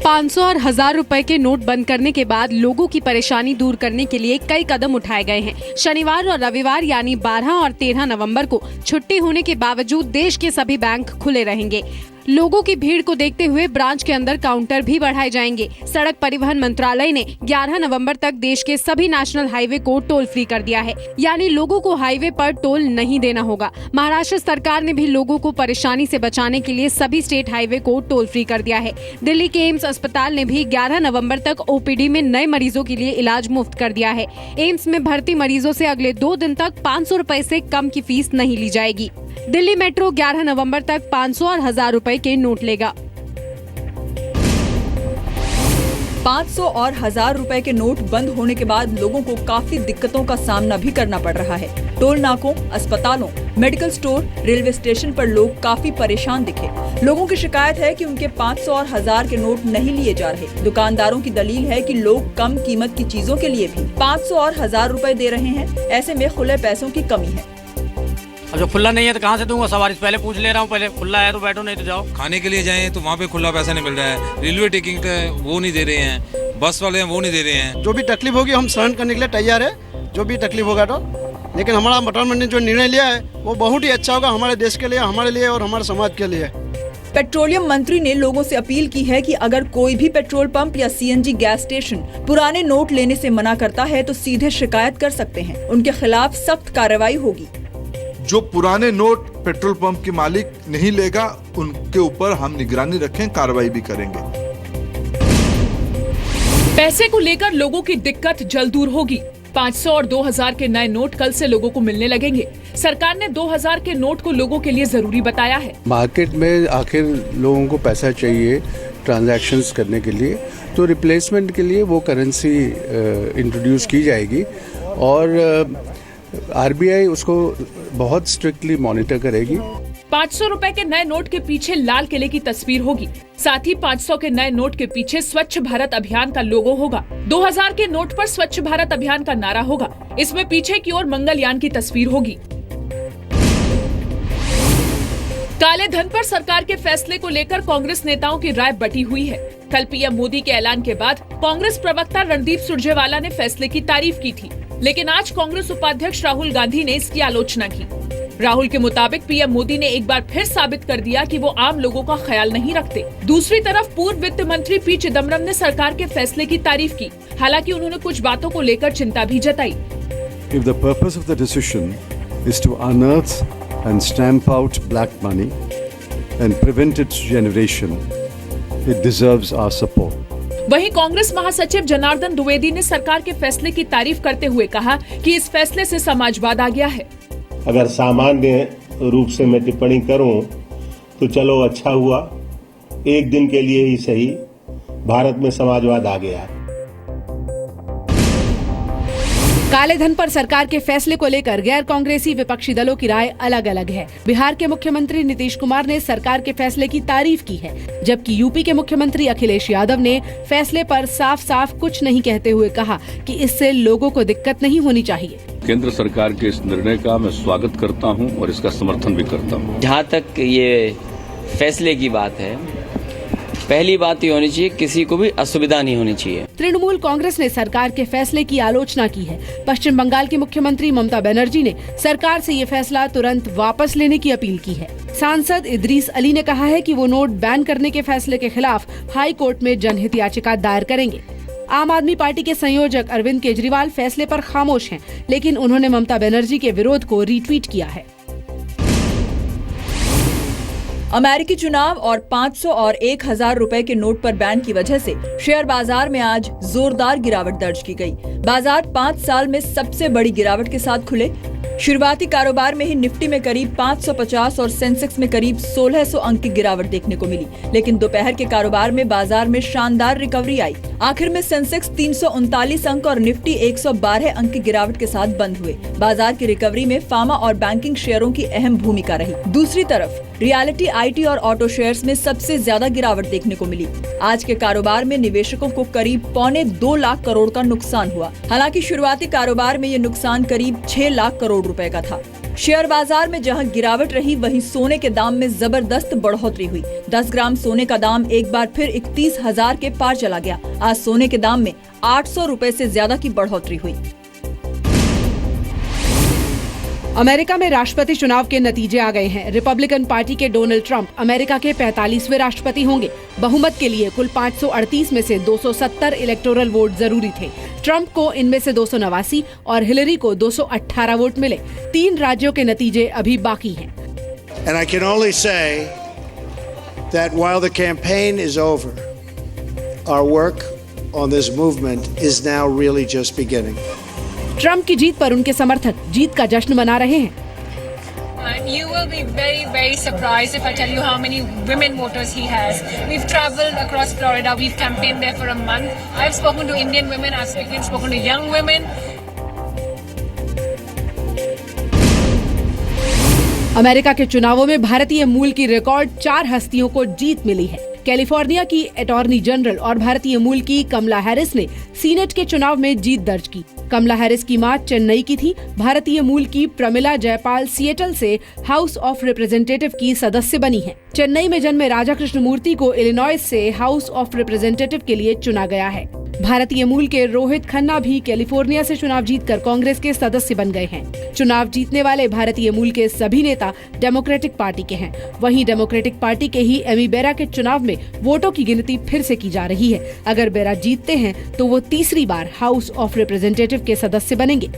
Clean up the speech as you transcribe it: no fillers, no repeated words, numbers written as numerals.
500 और 1000 रुपए के नोट बंद करने के बाद लोगों की परेशानी दूर करने के लिए कई कदम उठाए गए हैं। शनिवार और रविवार यानी 12 और 13 नवंबर को छुट्टी होने के बावजूद देश के सभी बैंक खुले रहेंगे। लोगों की भीड़ को देखते हुए ब्रांच के अंदर काउंटर भी बढ़ाए जाएंगे। सड़क परिवहन मंत्रालय ने 11 नवंबर तक देश के सभी नेशनल हाईवे को टोल फ्री कर दिया है, यानी लोगों को हाईवे पर टोल नहीं देना होगा। महाराष्ट्र सरकार ने भी लोगों को परेशानी से बचाने के लिए सभी स्टेट हाईवे को टोल फ्री कर दिया है। दिल्ली के एम्स अस्पताल ने भी 11 नवंबर तक ओपीडी में नए मरीजों के लिए इलाज मुफ्त कर दिया है। एम्स में भर्ती मरीजों से अगले 2 दिन तक 500 रुपए से कम की फीस नहीं ली जाएगी। दिल्ली मेट्रो 11 नवंबर तक 500 और 1000 रुपए के नोट लेगा। 500 और 1000 रुपए के नोट बंद होने के बाद लोगों को काफी दिक्कतों का सामना भी करना पड़ रहा है। टोल नाकों, अस्पतालों, मेडिकल स्टोर, रेलवे स्टेशन पर लोग काफी परेशान दिखे। लोगों की शिकायत है कि उनके 500 और 1000 के नोट नहीं लिए जा रहे। दुकानदारों की दलील है कि लोग कम कीमत की चीजों के लिए भी 500 और 1000 रुपए दे रहे हैं। ऐसे में खुले पैसों की कमी है। अब जो खुला नहीं है तो कहाँ से दूंगा? सवारी पहले पूछ ले रहा हूँ, पहले खुला है तो बैठो, नहीं तो जाओ। खाने के लिए जाएं तो वहाँ पे खुला पैसा नहीं मिल रहा है। रेलवे टिकट वो नहीं दे रहे हैं, बस वाले हैं वो नहीं दे रहे हैं। जो भी तकलीफ होगी हम सहन करने के लिए तैयार है, जो भी तकलीफ होगा तो। लेकिन हमारा प्रधानमंत्री ने जो निर्णय लिया है वो बहुत ही अच्छा होगा हमारे देश के लिए, हमारे लिए और हमारे समाज के लिए। पेट्रोलियम मंत्री ने लोगों से अपील की है कि अगर कोई भी पेट्रोल पंप या सीएनजी गैस स्टेशन पुराने नोट लेने से मना करता है तो सीधे शिकायत कर सकते हैं। उनके खिलाफ सख्त कार्रवाई होगी। जो पुराने नोट पेट्रोल पंप के मालिक नहीं लेगा उनके ऊपर हम निगरानी रखें, कार्रवाई भी करेंगे। पैसे को लेकर लोगों की दिक्कत जल्द दूर होगी। 500 और 2000 के नए नोट कल से लोगों को मिलने लगेंगे। सरकार ने 2000 के नोट को लोगों के लिए जरूरी बताया है। मार्केट में आखिर लोगों को पैसा चाहिए ट्रांजैक्शंस करने के लिए, तो रिप्लेसमेंट के लिए वो करेंसी इंट्रोड्यूस की जाएगी और आरबीआई उसको बहुत स्ट्रिक्टली मॉनिटर करेगी। 500 रुपए के नए नोट के पीछे लाल किले की तस्वीर होगी। साथ ही 500 के नए नोट के पीछे स्वच्छ भारत अभियान का लोगो होगा। 2000 के नोट पर स्वच्छ भारत अभियान का नारा होगा। इसमें पीछे की ओर मंगलयान की तस्वीर होगी। काले धन पर सरकार के फैसले को लेकर कांग्रेस नेताओं की राय बटी हुई है। कल पीएम मोदी के ऐलान के बाद कांग्रेस प्रवक्ता रणदीप सुरजेवाला ने फैसले की तारीफ की थी, लेकिन आज कांग्रेस उपाध्यक्ष राहुल गांधी ने इसकी आलोचना की। राहुल के मुताबिक पीएम मोदी ने एक बार फिर साबित कर दिया कि वो आम लोगों का ख्याल नहीं रखते। दूसरी तरफ पूर्व वित्त मंत्री पी चिदम्बरम ने सरकार के फैसले की तारीफ की, हालांकि उन्होंने कुछ बातों को लेकर चिंता भी जताई। If the purpose of the decision is to unearth and stamp out black money and prevent its generation, it deserves our support. वहीं कांग्रेस महासचिव जनार्दन द्विवेदी ने सरकार के फैसले की तारीफ करते हुए कहा कि इस फैसले से समाजवाद आ गया है। अगर सामान्य रूप से मैं टिप्पणी करूं तो चलो अच्छा हुआ, एक दिन के लिए ही सही, भारत में समाजवाद आ गया। काले धन पर सरकार के फैसले को लेकर गैर कांग्रेसी विपक्षी दलों की राय अलग अलग है। बिहार के मुख्यमंत्री नीतीश कुमार ने सरकार के फैसले की तारीफ की है, जबकि यूपी के मुख्यमंत्री अखिलेश यादव ने फैसले पर साफ साफ कुछ नहीं कहते हुए कहा कि इससे लोगों को दिक्कत नहीं होनी चाहिए। केंद्र सरकार के इस निर्णय का मैं स्वागत करता हूं और इसका समर्थन भी करता हूं। जहां तक ये फैसले की बात है, पहली बात ये होनी चाहिए किसी को भी असुविधा नहीं होनी चाहिए। तृणमूल कांग्रेस ने सरकार के फैसले की आलोचना की है। पश्चिम बंगाल की मुख्यमंत्री ममता बनर्जी ने सरकार से ये फैसला तुरंत वापस लेने की अपील की है। सांसद इदरीस अली ने कहा है कि वो नोट बैन करने के फैसले के खिलाफ हाई कोर्ट में जनहित याचिका दायर करेंगे। आम आदमी पार्टी के संयोजक अरविंद केजरीवाल फैसले पर खामोश हैं, लेकिन उन्होंने ममता बनर्जी के विरोध को रीट्वीट किया है। अमेरिकी चुनाव और 500 और 1000 रुपए के नोट पर बैन की वजह से शेयर बाजार में आज जोरदार गिरावट दर्ज की गई। बाजार 5 साल में सबसे बड़ी गिरावट के साथ खुले। शुरुआती कारोबार में ही निफ्टी में करीब 550 और सेंसेक्स में करीब 1600 अंक की गिरावट देखने को मिली, लेकिन दोपहर के कारोबार में बाजार में शानदार रिकवरी आई। आखिर में सेंसेक्स 339 अंक और निफ्टी 112 अंक की गिरावट के साथ बंद हुए। बाजार की रिकवरी में फार्मा और बैंकिंग शेयरों की अहम भूमिका रही। दूसरी तरफ रियलिटी, आईटी और ऑटो शेयर्स में सबसे ज्यादा गिरावट देखने को मिली। आज के कारोबार में निवेशकों को करीब 2.25 लाख करोड़ का नुकसान हुआ। हालांकि शुरुआती कारोबार में ये नुकसान करीब 6 लाख करोड़ रुपए का था। शेयर बाजार में जहां गिरावट रही, वहीं सोने के दाम में जबरदस्त बढ़ोतरी हुई। 10 ग्राम सोने का दाम एक बार फिर 31,000 के पार चला गया। आज सोने के दाम में 800 रुपए से ज्यादा की बढ़ोतरी हुई। अमेरिका में राष्ट्रपति चुनाव के नतीजे आ गए हैं। रिपब्लिकन पार्टी के डोनाल्ड ट्रंप अमेरिका के 45वें राष्ट्रपति होंगे। बहुमत के लिए कुल 538 में से 270 इलेक्टोरल वोट जरूरी थे। ट्रंप को इनमें से 289 और हिलरी को 218 वोट मिले। 3 राज्यों के नतीजे अभी बाकी हैं। And I can only say that while the campaign is over, our work on this movement is now really just beginning. Trump की जीत पर उनके समर्थक जीत का जश्न मना रहे हैं। You will be very, very surprised if I tell you how many women voters he has. We've traveled across Florida. We've campaigned there for a month. I've spoken to Indian women. I've spoken to young women. America के चुनावों में भारतीय मूल की record 4 हस्तियों को जीत मिली है। California की अटॉर्नी जनरल और भारतीय मूल की कमला हैरिस ने सीनेट के चुनाव में जीत दर्ज की। कमला हैरिस की मां चेन्नई की थी। भारतीय मूल की प्रमिला जयपाल सिएटल से हाउस ऑफ रिप्रेजेंटेटिव की सदस्य बनी है। चेन्नई में जन्मे राजा कृष्णमूर्ति को इलिनॉइस से हाउस ऑफ रिप्रेजेंटेटिव के लिए चुना गया है। भारतीय मूल के रोहित खन्ना भी कैलिफोर्निया से चुनाव जीतकर कांग्रेस के सदस्य बन गए हैं। चुनाव जीतने वाले भारतीय मूल के सभी नेता डेमोक्रेटिक पार्टी के हैं। वहीं डेमोक्रेटिक पार्टी के ही एमी बेरा के चुनाव में वोटों की गिनती फिर से की जा रही है। अगर बेरा जीतते हैं तो वो तीसरी बार हाउस ऑफ रिप्रेजेंटेटिव के सदस्य बनेंगे।